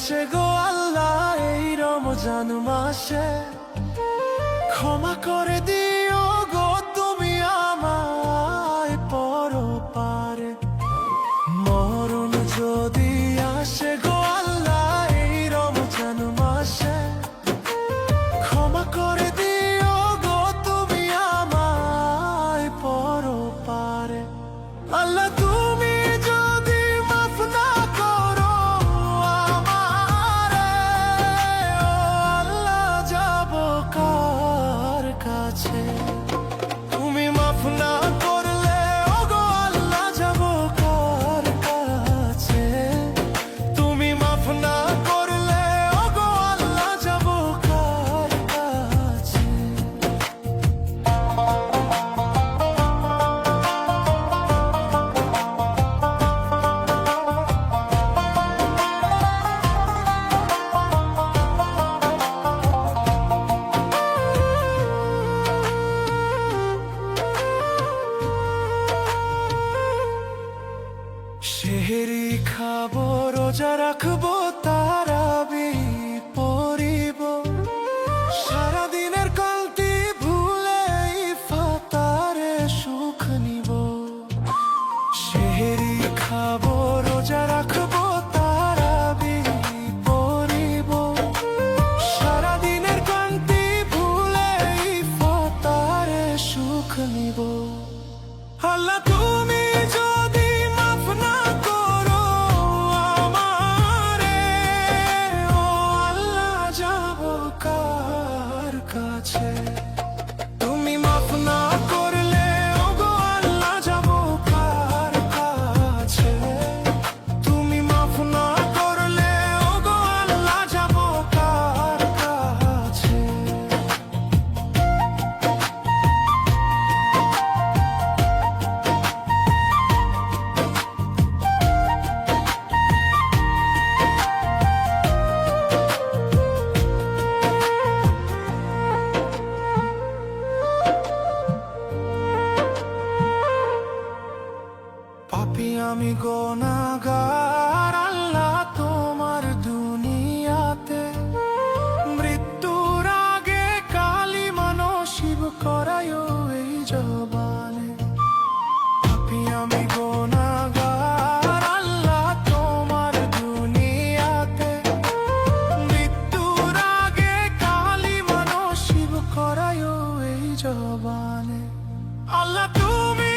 আসে গো আল্লাহ এই রমজান মাসে, ক্ষমা করে দিও গো তুমি আমায় পরপারে। মরণ যদি আসে গো আল্লাহ এই রমজান মাসে, ক্ষমা করে দিও গো তুমি আমায় পরপারে। আল্লাহ তুমি যদি মাফ না করো আমারে, ও আল্লাহ যাব কার কাছে? তুমি মাফ না করলে ও গো আল্লাহ যাব কার কাছে? তুমি মাফ না করলে ও গো আল্লাহ যাব কার কাছে? সেহরি খাবো, রোজা রাখবো, তারাবি পড়িব, সারাদিনের ক্লান্তি ভুলে ইফতারে সুখ নিব। সেহরি খাবো, রোজা রাখবো, তারাবি পড়িব, সারাদিনের ক্লান্তি ভুলে ইফতারে সুখ নিব। আল্লাহ তুমি যদি মাফ না করো আমারে, ও আল্লাহ যাব কার কাছে? তুমি মাফ না করলে ও গো আল্লাহ যাব কার কাছে? তুমি মাফ না করলে ও গো আল্লাহ যাব কার কাছে? পাপী আমি গুনাহগার আল্লাহ তোমার দুনিয়াতে, মৃত্যুর আগে কালিমা নসিব করায়ো এই জবানে। পাপী আমি গুনাহগার আল্লাহ তোমার দুনিয়াতে, মৃত্যুর আগে কালিমা নসিব করায়ো এই জবানে। আল্লাহ তুমি